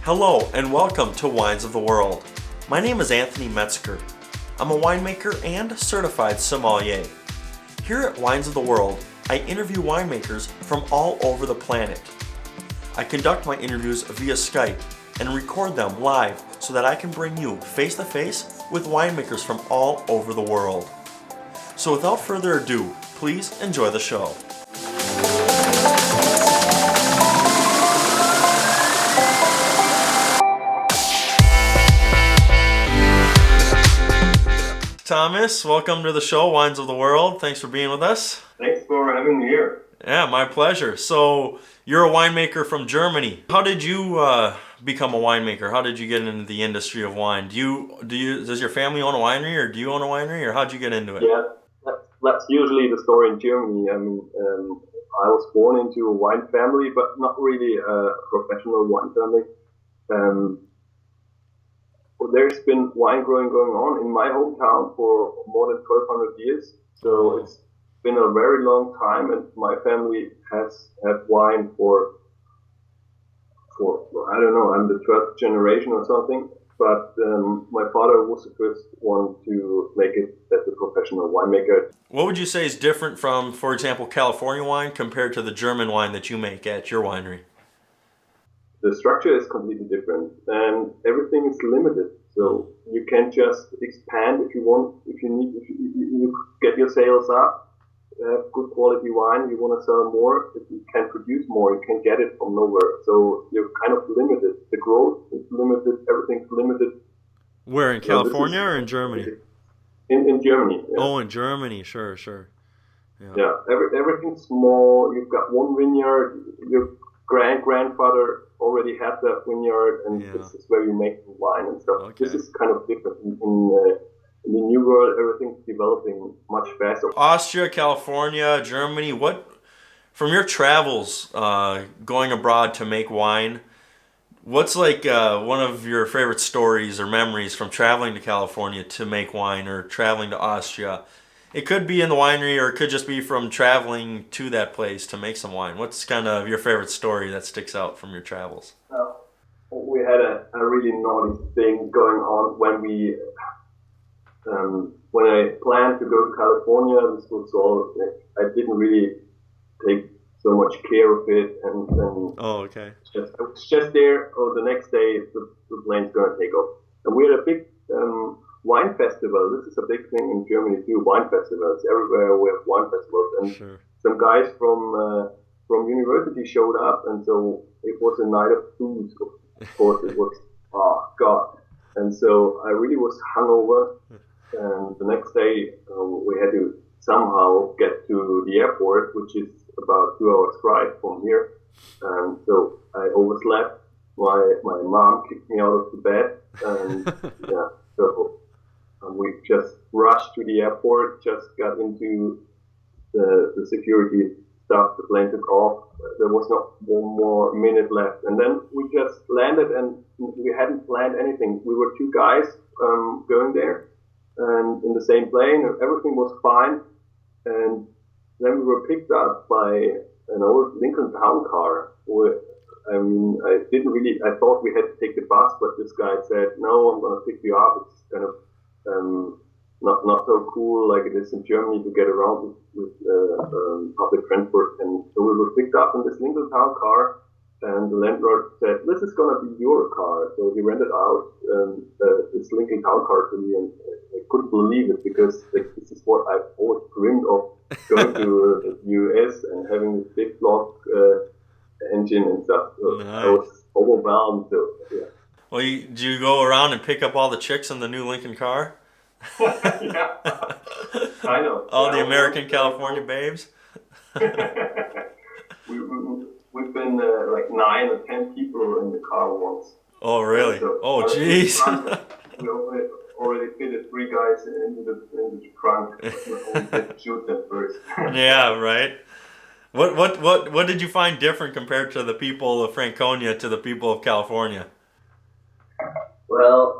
Hello and welcome to Wines of the World. My name is Anthony Metzger. I'm a winemaker and certified sommelier. Here at Wines of the World, I interview winemakers from all over the planet. I conduct my interviews via Skype and record them live so that I can bring you face to face with winemakers from all over the world. So without further ado, please enjoy the show. Thomas, welcome to the show, Wines of the World. Thanks for being with us. Thanks for having me here. Yeah, my pleasure. So, you're a winemaker from Germany. How did you become a winemaker? How did you get into the industry of wine? Does your family own a winery, or do you own a winery, or how'd you get into it? Yeah, that's usually the story in Germany. I mean, I was born into a wine family, but not really a professional wine family. There's been wine growing going on in my hometown for more than 1,200 years. So it's been a very long time, and my family has had wine for I don't know, I'm the 12th generation or something. But my father was the first one to make it as a professional winemaker. What would you say is different from, for example, California wine compared to the German wine that you make at your winery? The structure is completely different, and everything is limited. So you can't just expand if you want. If you get your sales up, have good quality wine, you want to sell more. If you can produce more, you can get it from nowhere. So you're kind of limited. The growth is limited. Everything's limited. Where, in California or in Germany? In Germany. Yeah. Oh, in Germany, sure. Yeah, everything's small. You've got one vineyard. Your grandfather already had that vineyard, and this is where you make the wine and stuff. Okay. This is kind of different. In the new world, everything's developing much faster. Austria, California, Germany, from your travels going abroad to make wine, what's like one of your favorite stories or memories from traveling to California to make wine, or traveling to Austria? It could be in the winery, or it could just be from traveling to that place to make some wine. What's kind of your favorite story that sticks out from your travels? We had a really naughty thing going on when I planned to go to California. This was all, I didn't really take so much care of it, and then I was just there. The next day the plane's gonna take off, and we had a big wine festival. This is a big thing in Germany too. Wine festivals everywhere. We have wine festivals, and some guys from university showed up, and so it was a night of food. Of course, it was God, and so I really was hungover. And the next day we had to somehow get to the airport, which is about 2 hours drive from here. And so I overslept. My mom kicked me out of the bed, and so we just rushed to the airport, just got into the security stuff, the plane took off. There was not one more minute left. And then we just landed, and we hadn't planned anything. We were two guys going there, and in the same plane, and everything was fine. And then we were picked up by an old Lincoln Town car. I thought we had to take the bus, but this guy said, "No, I'm going to pick you up." It's kind of not so cool like it is in Germany to get around with public transport. And so we were picked up in this Lincoln Town car, and the landlord said, "This is going to be your car." So he rented out this Lincoln Town car to me, and I couldn't believe it, because this is what I've always dreamed of, going to the US and having this big block engine and stuff. So nice. I was overwhelmed. So, yeah. Well, did you go around and pick up all the chicks in the new Lincoln car? Yeah, I know. All the American California babes? We've been like 9 or 10 people in the car once. Oh, really? So, jeez. We already fitted 3 guys into the trunk. We had to shoot them first. Yeah, right. What did you find different compared to the people of Franconia to the people of California? Well,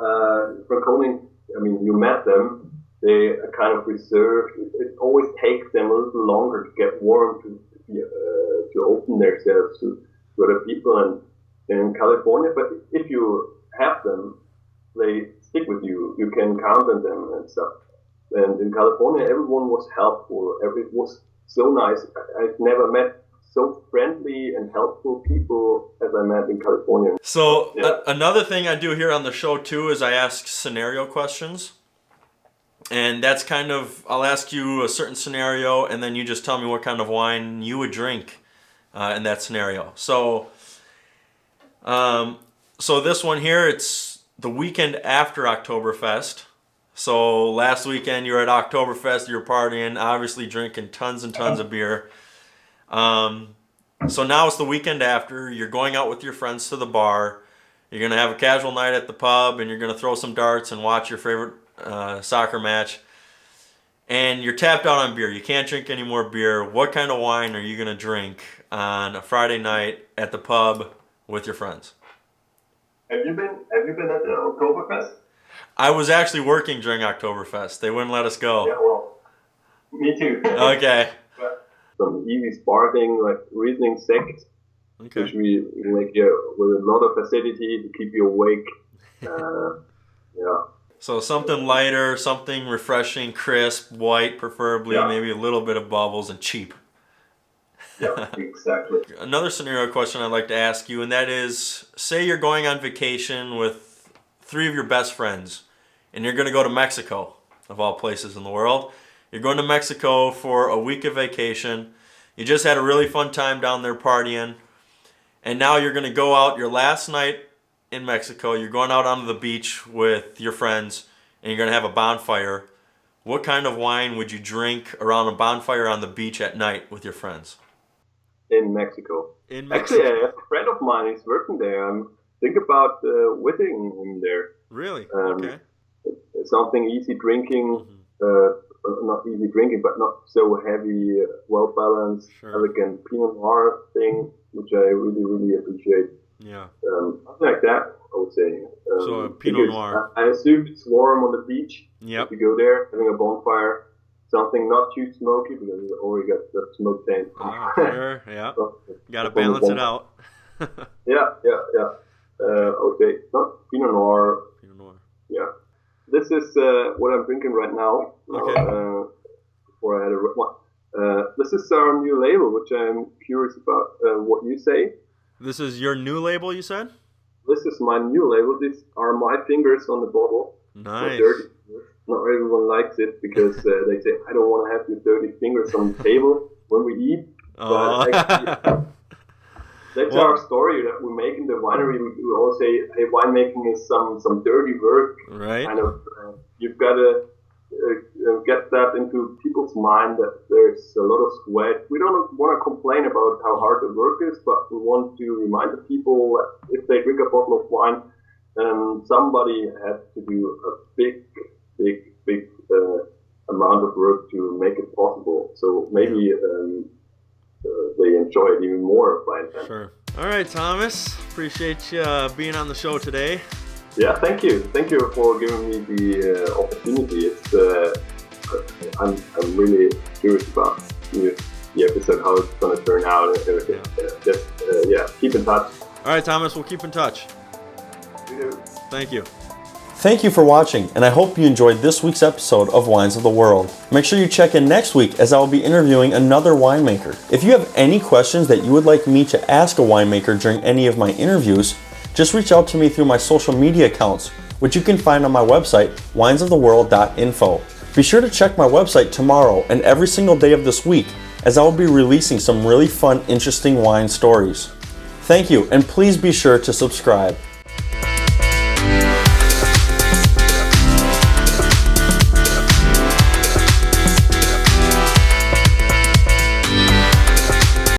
Franconia, I mean, you met them. They are kind of reserved. It always takes them a little longer to get warm, to open themselves to other people. And in California, but if you have them, they stick with you. You can count on them and stuff. And in California, everyone was helpful. It was so nice. I've never met so friendly and helpful people as I met in California. So another thing I do here on the show too is I ask scenario questions. And that's kind of, I'll ask you a certain scenario and then you just tell me what kind of wine you would drink in that scenario. So this one here, it's the weekend after Oktoberfest. So last weekend you were at Oktoberfest, you were partying, obviously drinking tons and tons of beer. So now it's the weekend after, you're going out with your friends to the bar, you're going to have a casual night at the pub, and you're going to throw some darts and watch your favorite soccer match. And you're tapped out on beer. You can't drink any more beer. What kind of wine are you going to drink on a Friday night at the pub with your friends? Have you been at the Oktoberfest? I was actually working during Oktoberfest. They wouldn't let us go. Yeah, well, me too. Okay. Some easy sparkling, like Riesling sect, which we make with a lot of acidity to keep you awake. So something lighter, something refreshing, crisp, white preferably, maybe a little bit of bubbles, and cheap. Yeah, exactly. Another scenario question I'd like to ask you, and that is, say you're going on vacation with 3 of your best friends, and you're going to go to Mexico, of all places in the world. You're going to Mexico for a week of vacation. You just had a really fun time down there partying, and now you're going to go out your last night in Mexico. You're going out onto the beach with your friends, and you're going to have a bonfire. What kind of wine would you drink around a bonfire on the beach at night with your friends? In Mexico. Actually, I have a friend of mine who's working there. Think about visiting him there. Really? Okay. Something easy drinking, not easy drinking, but not so heavy, well-balanced, elegant Pinot Noir thing, which I really, really appreciate. Yeah. Something like that, I would say. So a Pinot Noir. I assume it's warm on the beach. Yep. If you go there, having a bonfire, something not too smoky because you already got the smoke taint. Sure, yeah. Got to balance it out. Yeah. Okay, not Pinot Noir. Pinot Noir. Yeah. This is what I'm drinking right now. Okay. Before I had a one. This is our new label, which I'm curious about what you say. This is your new label, you said? This is my new label. These are my fingers on the bottle. Nice. Not everyone likes it because they say, I don't want to have your dirty fingers on the table when we eat. Oh. But actually, that's our story that we make in the winery. We always say, hey, winemaking is some dirty work. Right. Kind of, you've got to get that into people's mind that there's a lot of sweat. We don't want to complain about how hard the work is, but we want to remind the people that if they drink a bottle of wine, somebody has to do a big amount of work to make it possible. So maybe they enjoy it even more by then. Sure. All right, Thomas. Appreciate you being on the show today. Yeah, thank you. Thank you for giving me the opportunity. It's I'm really curious about the episode, how it's going to turn out. Just keep in touch. All right, Thomas. We'll keep in touch. We do. Thank you. Thank you for watching, and I hope you enjoyed this week's episode of Wines of the World. Make sure you check in next week as I will be interviewing another winemaker. If you have any questions that you would like me to ask a winemaker during any of my interviews, just reach out to me through my social media accounts, which you can find on my website, winesoftheworld.info. Be sure to check my website tomorrow and every single day of this week, as I will be releasing some really fun, interesting wine stories. Thank you, and please be sure to subscribe.